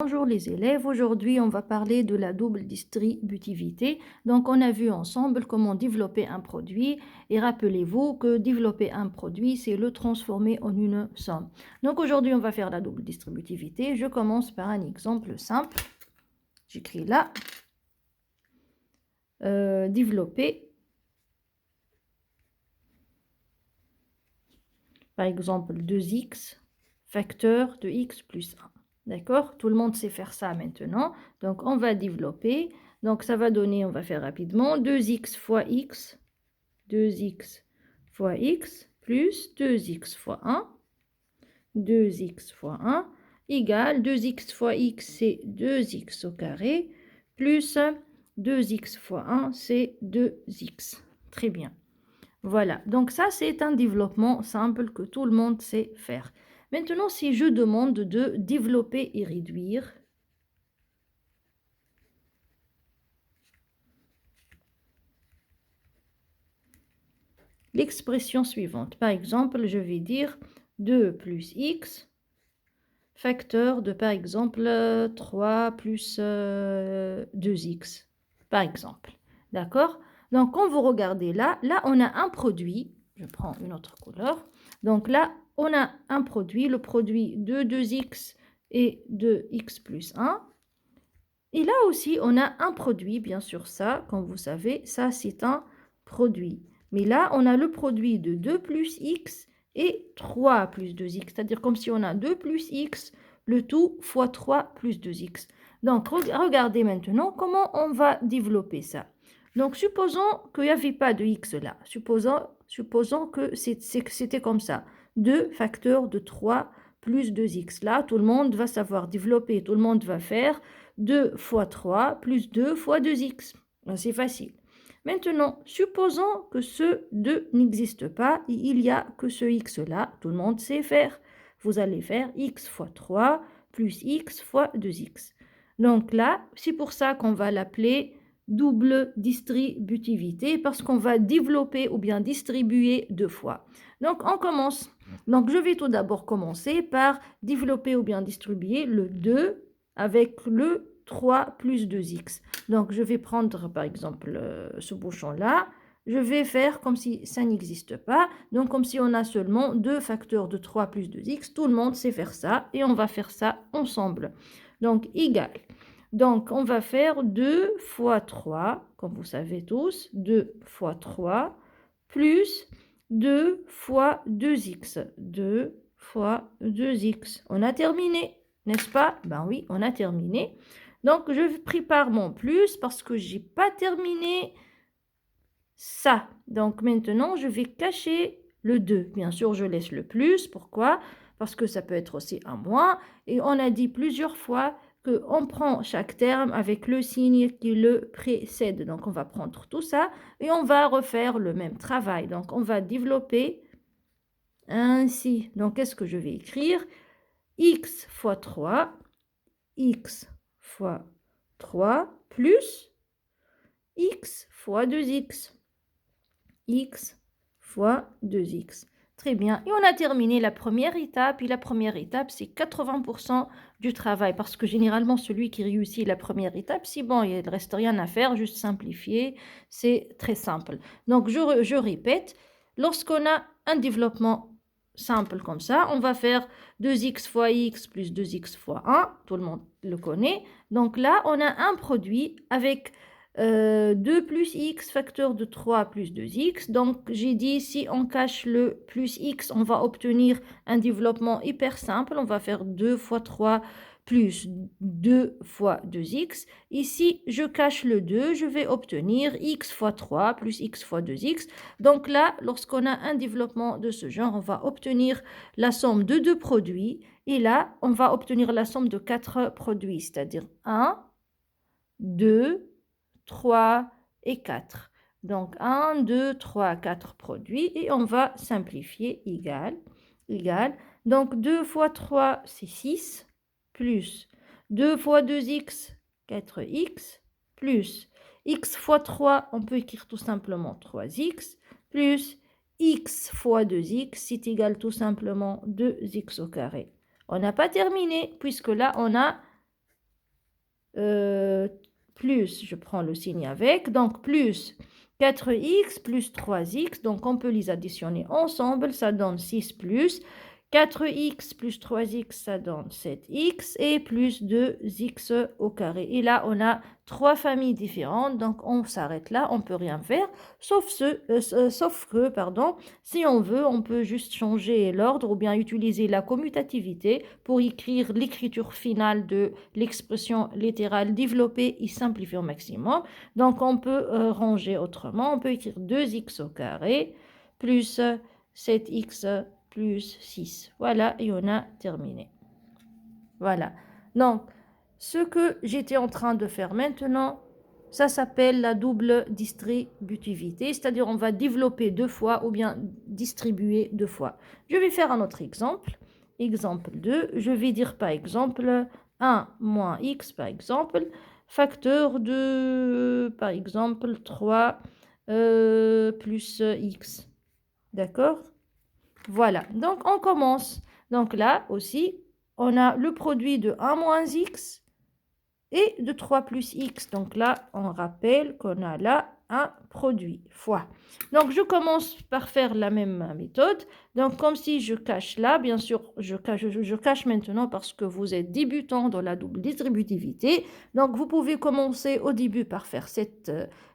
Bonjour les élèves, aujourd'hui on va parler de la double distributivité. Donc on a vu ensemble comment développer un produit et rappelez-vous que développer un produit c'est le transformer en une somme. Donc aujourd'hui on va faire la double distributivité. Je commence par un exemple simple. J'écris là, développer par exemple 2x facteur de x plus 1. D'accord? Tout le monde sait faire ça maintenant. Donc, on va développer. Donc, ça va donner, on va faire rapidement, 2x fois x, 2x fois x, plus 2x fois 1, 2x fois 1, égale 2x fois x, c'est 2x au carré, plus 2x fois 1, c'est 2x. Très bien. Voilà, donc ça c'est un développement simple que tout le monde sait faire. Maintenant, si je demande de développer et réduire, l'expression suivante. Par exemple, je vais dire 2 plus x, facteur de par exemple 3 plus 2x, par exemple. D'accord? Donc, quand vous regardez là, on a un produit. Je prends une autre couleur. Donc là, on a un produit, le produit de 2x et de x plus 1. Et là aussi, on a un produit, bien sûr ça, comme vous savez, ça c'est un produit. Mais là, on a le produit de 2 plus x et 3 plus 2x, c'est-à-dire comme si on a 2 plus x, le tout fois 3 plus 2x. Donc, regardez maintenant comment on va développer ça. Donc, supposons qu'il n'y avait pas de x là. Supposons que c'était comme ça. 2 facteurs de 3 plus 2x. Là, tout le monde va savoir développer, tout le monde va faire 2 fois 3 plus 2 fois 2x. C'est facile. Maintenant, supposons que ce 2 n'existe pas, il n'y a que ce x-là, tout le monde sait faire. Vous allez faire x fois 3 plus x fois 2x. Donc là, c'est pour ça qu'on va l'appeler double distributivité, parce qu'on va développer ou bien distribuer deux fois. Donc on commence. Donc je vais tout d'abord commencer par développer ou bien distribuer le 2 avec le 3 plus 2x. Donc, je vais prendre, par exemple, ce bouchon-là. Je vais faire comme si ça n'existe pas. Donc, comme si on a seulement 2 facteurs de 3 plus 2x. Tout le monde sait faire ça. Et on va faire ça ensemble. Donc, égal. Donc, on va faire 2 fois 3, comme vous savez tous. 2 fois 3 plus 2 fois 2x. 2 fois 2x. On a terminé. N'est-ce pas? Ben oui, on a terminé. Donc, je prépare mon plus parce que je n'ai pas terminé ça. Donc, maintenant, je vais cacher le 2. Bien sûr, je laisse le plus. Pourquoi? Parce que ça peut être aussi un moins. Et on a dit plusieurs fois qu'on prend chaque terme avec le signe qui le précède. Donc, on va prendre tout ça et on va refaire le même travail. Donc, on va développer ainsi. Donc, qu'est-ce que je vais écrire? X fois 3, x fois 3 plus x fois 2x. X fois 2x. Très bien. Et on a terminé la première étape. Et la première étape, c'est 80% du travail. Parce que généralement, celui qui réussit la première étape, c'est bon, il ne reste rien à faire, juste simplifier. C'est très simple. Donc, je répète, lorsqu'on a un développement simple comme ça, on va faire 2x fois x plus 2x fois 1. Tout le monde le connaît. Donc là, on a un produit avec 2 plus x facteur de 3 plus 2x. Donc, j'ai dit, si on cache le plus x, on va obtenir un développement hyper simple. On va faire 2 fois 3 plus 2 fois 2x. Ici, je cache le 2, je vais obtenir x fois 3 plus x fois 2x. Donc là, lorsqu'on a un développement de ce genre, on va obtenir la somme de deux produits. Et là, on va obtenir la somme de 4 produits, c'est-à-dire 1, 2, 3 et 4. Donc 1, 2, 3, 4 produits et on va simplifier égal. Donc 2 fois 3, c'est 6, plus 2 fois 2x, 4x, plus x fois 3, on peut écrire tout simplement 3x, plus x fois 2x, c'est égal tout simplement 2x au carré. On n'a pas terminé puisque là, on a plus, je prends le signe avec, donc plus 4x plus 3x, donc on peut les additionner ensemble, ça donne 6 plus 4x plus 3x, ça donne 7x et plus 2x au carré. Et là, on a trois familles différentes, donc on s'arrête là, on ne peut rien faire, sauf que, pardon, si on veut, on peut juste changer l'ordre ou bien utiliser la commutativité pour écrire l'écriture finale de l'expression littérale développée et simplifiée au maximum. Donc, on peut ranger autrement, on peut écrire 2x au carré plus 7x plus 6. Voilà, et on a terminé. Voilà. Donc, ce que j'étais en train de faire maintenant, ça s'appelle la double distributivité, c'est-à-dire on va développer deux fois ou bien distribuer deux fois. Je vais faire un autre exemple. Exemple 2, je vais dire par exemple 1 moins x, par exemple, facteur de, par exemple, 3 plus x. D'accord? Voilà, donc on commence. Donc là aussi, on a le produit de 1 moins x et de 3 plus x. Donc là, on rappelle qu'on a là un produit fois. Donc je commence par faire la même méthode. Donc comme si je cache là, bien sûr, je cache maintenant parce que vous êtes débutant dans la double distributivité. Donc vous pouvez commencer au début par faire cette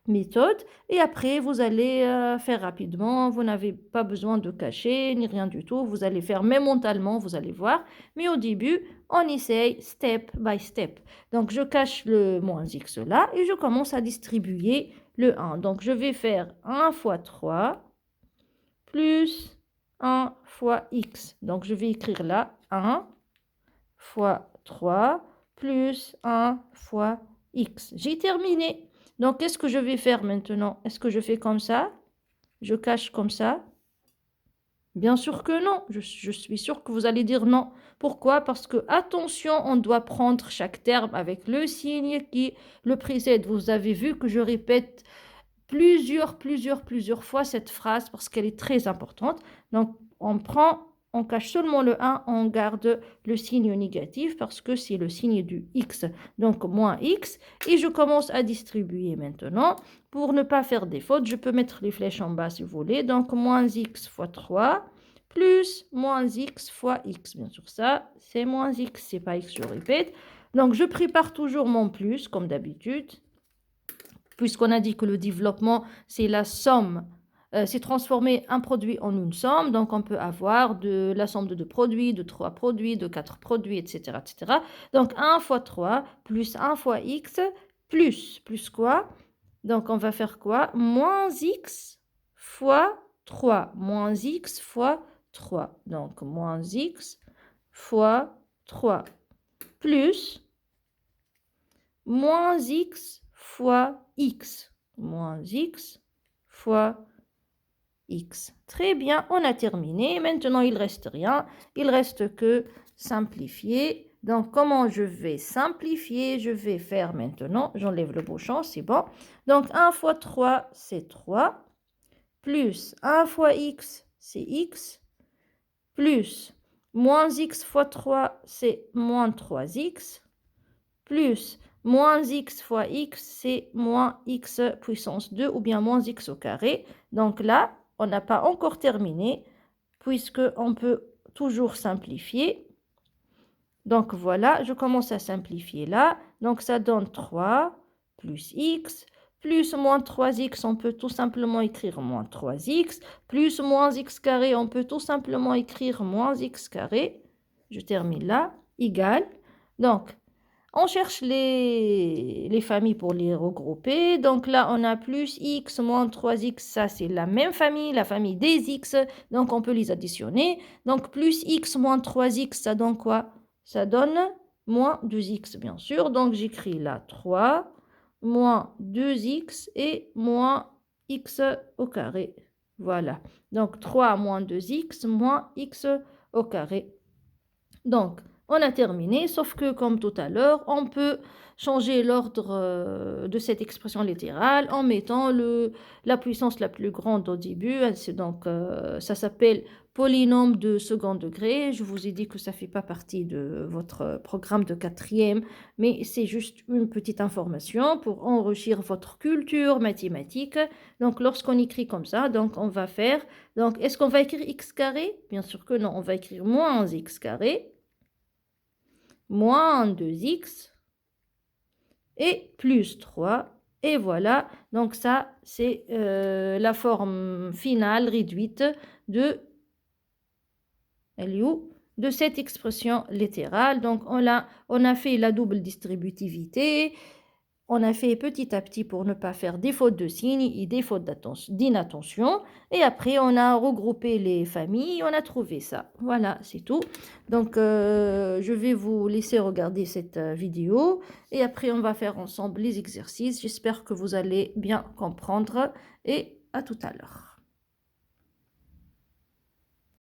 méthode et après vous allez faire rapidement. Vous n'avez pas besoin de cacher ni rien du tout. Vous allez faire même mentalement, vous allez voir. Mais au début, on essaye step by step. Donc, je cache le moins x là et je commence à distribuer le 1. Donc, je vais faire 1 fois 3 plus 1 fois x. Donc, je vais écrire là 1 fois 3 plus 1 fois x. J'ai terminé. Donc, qu'est-ce que je vais faire maintenant? Est-ce que je fais comme ça? Je cache comme ça? Bien sûr que non. Je suis sûre que vous allez dire non. Pourquoi? Parce que, attention, on doit prendre chaque terme avec le signe qui le précède. Vous avez vu que je répète plusieurs fois cette phrase parce qu'elle est très importante. Donc, on cache seulement le 1, on garde le signe négatif parce que c'est le signe du x. Donc, moins x. Et je commence à distribuer maintenant. Pour ne pas faire des fautes, je peux mettre les flèches en bas si vous voulez. Donc, moins x fois 3 plus moins x fois x. Bien sûr, ça, c'est moins x, c'est pas x, je répète. Donc, je prépare toujours mon plus, comme d'habitude, puisqu'on a dit que le développement, c'est la somme, c'est transformer un produit en une somme. Donc, on peut avoir de la somme de 2 produits, de 3 produits, de 4 produits, etc., etc. Donc, 1 fois 3 plus 1 fois x plus quoi? Donc, on va faire quoi? Moins x fois 3. Moins x fois 3. Donc, moins x fois 3 plus moins x fois x. Moins x fois x. Très bien, on a terminé. Maintenant, il ne reste rien. Il reste que simplifier. Donc, comment je vais simplifier? Je vais faire maintenant, j'enlève le bouchon, c'est bon. Donc, 1 fois 3, c'est 3. Plus 1 fois x, c'est x. Plus moins x fois 3, c'est moins 3x. Plus moins x fois x, c'est moins x puissance 2 ou bien moins x au carré. Donc là, on n'a pas encore terminé puisqu'on peut toujours simplifier. Donc voilà, je commence à simplifier là. Donc ça donne 3 plus x plus moins 3x, on peut tout simplement écrire moins 3x. Plus moins x carré, on peut tout simplement écrire moins x carré. Je termine là, égal. Donc, on cherche les familles pour les regrouper. Donc là, on a plus x moins 3x. Ça, c'est la même famille, la famille des x. Donc, on peut les additionner. Donc, plus x moins 3x, ça donne quoi? Ça donne moins 2x, bien sûr. Donc, j'écris là 3 moins 2x et moins x au carré. Voilà. Donc, 3 moins 2x moins x au carré. Donc, on a terminé, sauf que comme tout à l'heure, on peut changer l'ordre de cette expression littérale en mettant la puissance la plus grande au début. Donc, ça s'appelle polynôme de second degré. Je vous ai dit que ça ne fait pas partie de votre programme de quatrième, mais c'est juste une petite information pour enrichir votre culture mathématique. Donc, lorsqu'on écrit comme ça, donc on va faire, donc est-ce qu'on va écrire x carré? Bien sûr que non, on va écrire moins x carré, moins 2x et plus 3. Et voilà, donc ça, c'est la forme finale réduite de de cette expression littérale. Donc, on a fait la double distributivité. On a fait petit à petit pour ne pas faire des fautes de signes et des fautes d'inattention. Et après, on a regroupé les familles. On a trouvé ça. Voilà, c'est tout. Donc, je vais vous laisser regarder cette vidéo. Et après, on va faire ensemble les exercices. J'espère que vous allez bien comprendre. Et à tout à l'heure.